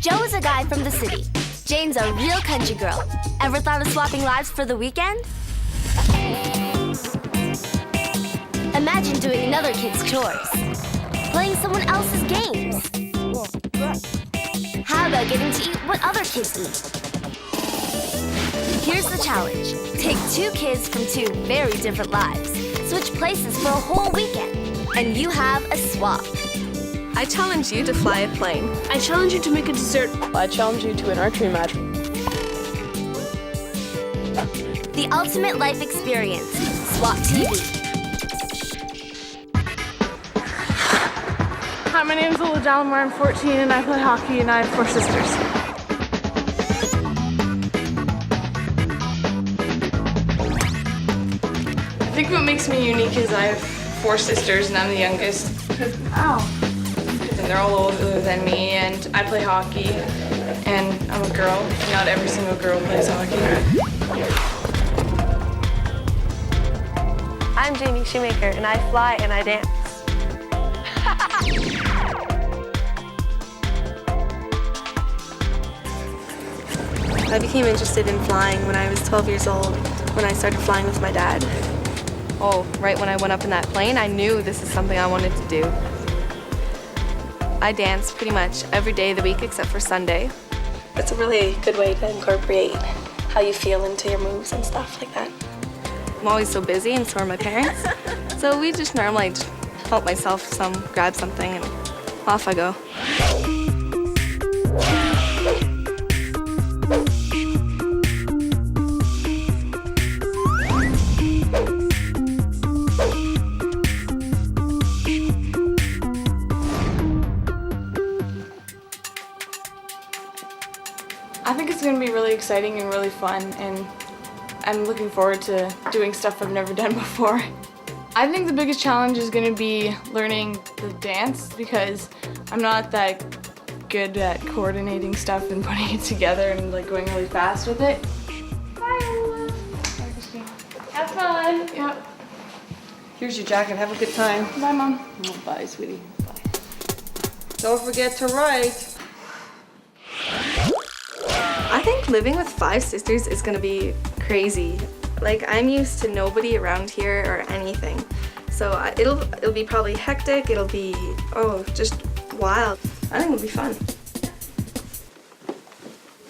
Joe is a guy from the city. Jane's a real country girl. Ever thought of swapping lives for the weekend? Imagine doing another kid's chores, playing someone else's games. How about getting to eat what other kids eat? Here's the challenge. Take 2 kids from 2 very different lives. Switch places for a whole weekend, and you have a swap. I challenge you to fly a plane. I challenge you to make a dessert. I challenge you to an archery match. The ultimate life experience. Swap TV. Hi, my name is Ola Dalamore. I'm 14 and I play hockey and I have 4 sisters. I think what makes me unique is I have 4 sisters and I'm the youngest. Ow. And they're all older than me and I play hockey and I'm a girl. Not every single girl plays hockey. I'm Jamie Shoemaker and I fly and I dance. I became interested in flying when I was 12 years old, when I started flying with my dad. Oh, right when I went up in that plane, I knew this is something I wanted to do. I dance pretty much every day of the week except for Sunday. It's a really good way to incorporate how you feel into your moves and stuff like that. I'm always so busy and so are my parents. So we just normally just help myself grab something and off I go. I think it's going to be really exciting and really fun, and I'm looking forward to doing stuff I've never done before. I think the biggest challenge is going to be learning the dance because I'm not that good at coordinating stuff and putting it together and like going really fast with it. Bye, Ola. Bye, Christine. Have fun. Yep. Here's your jacket. Have a good time. Bye, Mom. Oh, bye, sweetie. Bye. Don't forget to write. I think living with 5 sisters is gonna be crazy. Like, I'm used to nobody around here or anything. So it'll be probably hectic, it'll be, just wild. I think it'll be fun.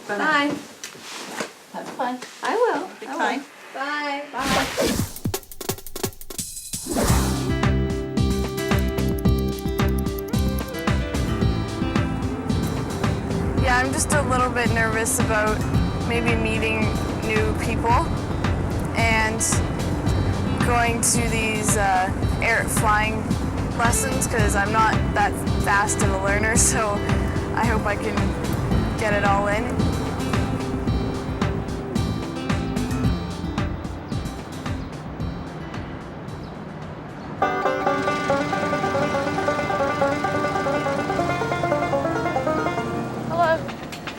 Bye. Have fun. I will. Big I will. time. Bye. Bye. Yeah, I'm just a little bit nervous about maybe meeting new people and going to these air flying lessons because I'm not that fast of a learner, so I hope I can get it all in.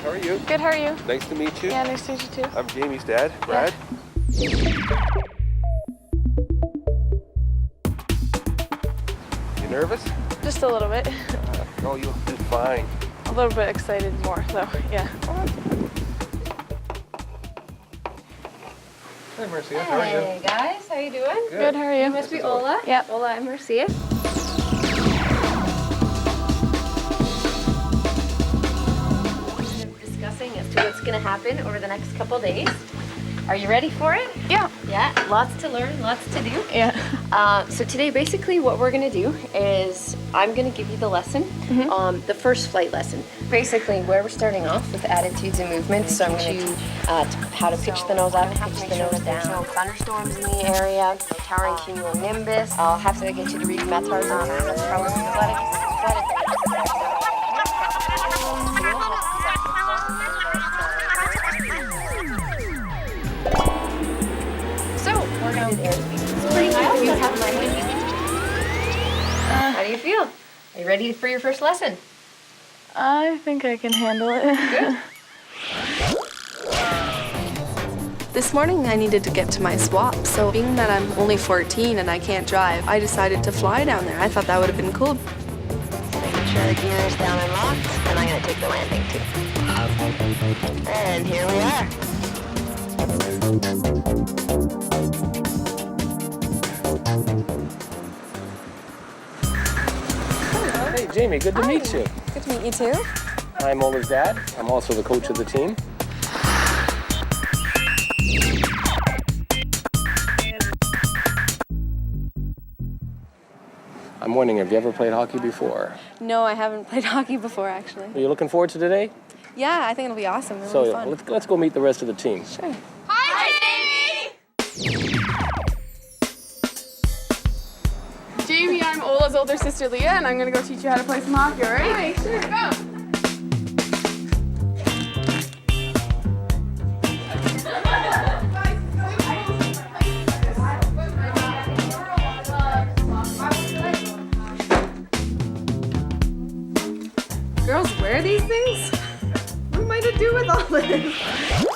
How are you? Good, how are you? Nice to meet you. Yeah, nice to meet you too. I'm Jamie's dad, Brad. You nervous? Just a little bit. Oh, you'll do fine. A little bit excited more, though, yeah. Hi, Marcia. How are you? Hey guys, how you doing? Good, how are you? You must be Ola. Yep. Ola, I'm Marcia. Discussing as to what's going to happen over the next couple days. Are you ready for it? Yeah. Yeah, lots to learn, lots to do. Yeah. So today, basically, what we're going to do is I'm going to give you the lesson, the first flight lesson. Basically, where we're starting off with attitudes and movements. So I'm going to how to pitch the nose up, pitch the nose down. There's no thunderstorms in the area, no towering cumulonimbus. I'll have to get you to read metars on that. That's probably athletic. So we're going to airspeed. It's pretty high. You have my How do you feel? Are you ready for your first lesson? I think I can handle it. Good. This morning I needed to get to my swap, so being that I'm only 14 and I can't drive, I decided to fly down there. I thought that would have been cool. sure the gear's down and locked, and I'm going to take the landing too. And here we are. Hey, Jamie, good to meet you. Good to meet you too. I'm Ola's dad. I'm also the coach of the team. I'm wondering, have you ever played hockey before? No, I haven't played hockey before, actually. Are you looking forward to today? Yeah, I think it'll be awesome. It'll be So fun. let's go meet the rest of the team. Sure. Jamie, I'm Ola's older sister Leah, and I'm gonna go teach you how to play some hockey, all right? Sure. Go! Girls wear these things? What am I to do with all this?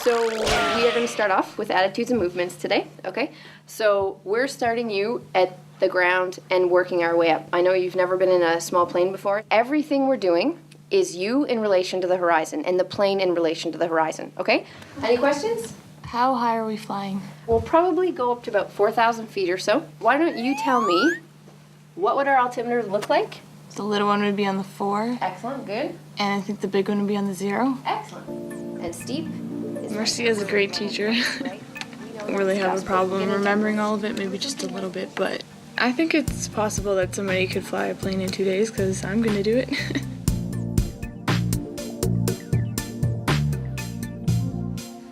So we are going to start off with attitudes and movements today, okay? So we're starting you at the ground and working our way up. I know you've never been in a small plane before. Everything we're doing is you in relation to the horizon and the plane in relation to the horizon, okay? Any questions? How high are we flying? We'll probably go up to about 4,000 feet or so. Why don't you tell me, what would our altimeter look like? The little one would be on the 4, Excellent, good. and I think the big one would be on the 0. Excellent. And steep? Mercy is a great teacher. Right? I don't really have a problem remembering all of it, maybe just a little bit, but I think it's possible that somebody could fly a plane in 2 days, because I'm gonna do it.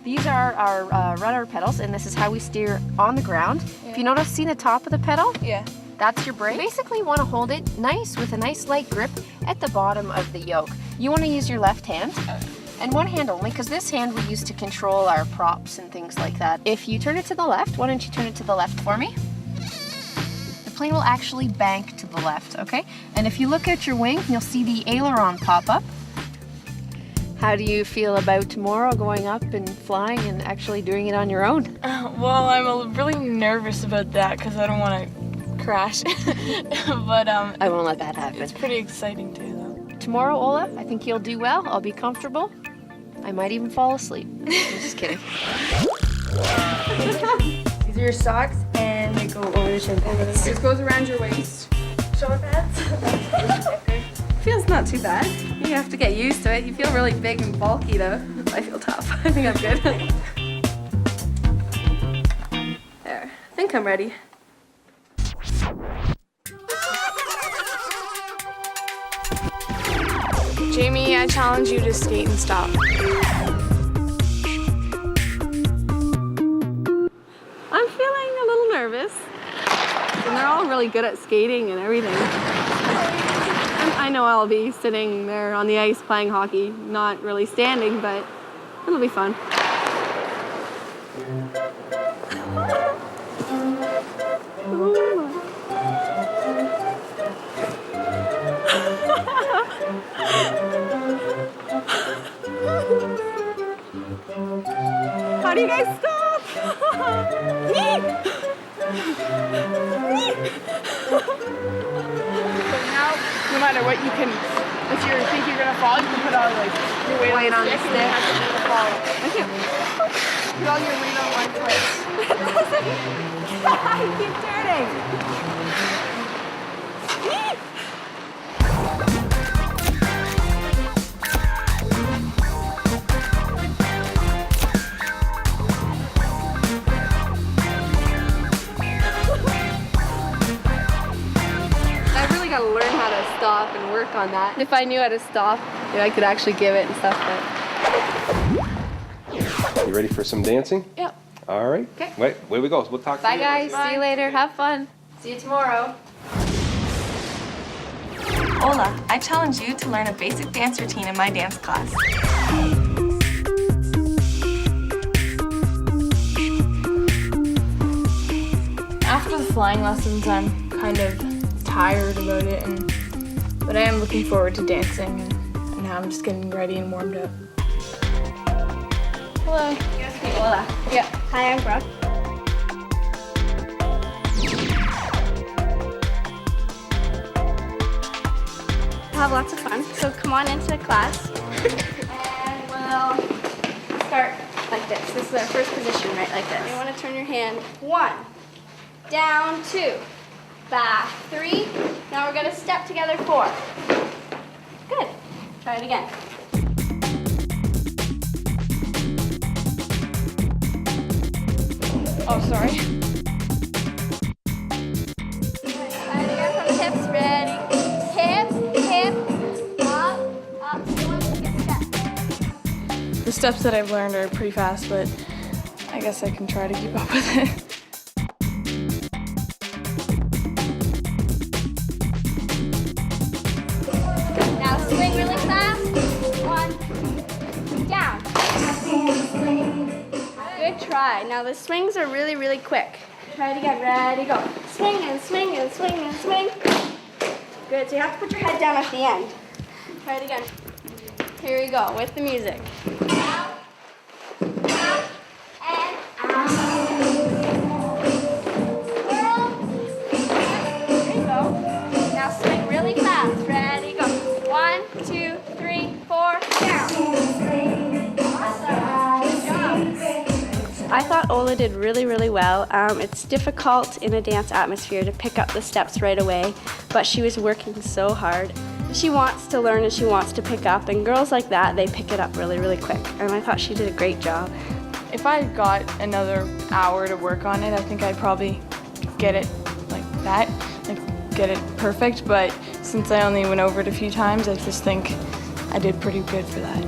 These are our rudder pedals, and this is how we steer on the ground. If you notice, see the top of the pedal? Yeah. That's your brake. You basically want to hold it nice with a nice light grip at the bottom of the yoke. You want to use your left hand and one hand only, because this hand we use to control our props and things like that. If you turn it to the left, why don't you turn it to the left for me? The plane will actually bank to the left, okay? And if you look at your wing, you'll see the aileron pop up. How do you feel about tomorrow going up and flying and actually doing it on your own? Well, I'm really nervous about that, because I don't want to crash. But I won't let that happen. it's pretty exciting too, though. Tomorrow, Ola, I think you'll do well. I'll be comfortable. I might even fall asleep. I'm just kidding. These are your socks, and they go over the shin pads. This goes around your waist. Shoulder pads. Feels not too bad. You have to get used to it. You feel really big and bulky, though. I feel tough. I think I'm good. There. I think I'm ready. Jamie, I challenge you to skate and stop. I'm feeling a little nervous. And they're all really good at skating and everything. And I know I'll be sitting there on the ice playing hockey, not really standing, but it'll be fun. How do you guys stop? Now, no matter what, you can, if you think you're gonna fall, you can put all like your weight on the stick. And you have to never fall. I can't. Put all your weight on one foot. I keep turning. I really gotta learn how to stop and work on that. If I knew how to stop, I could actually give it and stuff. But You ready for some dancing? Yep. All right. Okay. Wait, where we go? We'll talk to Bye you. guys. See you later. Have fun. See you tomorrow. Ola, I challenge you to learn a basic dance routine in my dance class. After the flying lessons, I'm kind of tired about it, but I am looking forward to dancing, and now I'm just getting ready and warmed up. Hello. Hola. Yeah. Hi, I'm Brooke. have lots of fun. So come on into class. And we'll start like this. This is our first position, right like this. You want to turn your hand 1, down 2, back 3. Now we're going to step together 4. Good. Try it again. Oh, sorry. Try it again from the hips. Ready? Hip, hip, up, still one big step. The steps that I've learned are pretty fast, but I guess I can try to keep up with it. Now swing really fast. 1, down. Good try. Now the swings are really, really quick. Try it again. Ready, go. Swing and swing and swing and swing. Good. So you have to put your head down at the end. Try it again. Here we go with the music. Out, out, and out. Swirl. There you go. Now swing really fast. Ready, go. 1, 2, 3, 4, down. Awesome. Good job. I thought Ola did really, really well. It's difficult in a dance atmosphere to pick up the steps right away, but she was working so hard. She wants to learn and she wants to pick up, and girls like that, they pick it up really, really quick. And I thought she did a great job. If I got another hour to work on it, I think I'd probably get it like that, like get it perfect. But since I only went over it a few times, I just think I did pretty good for that.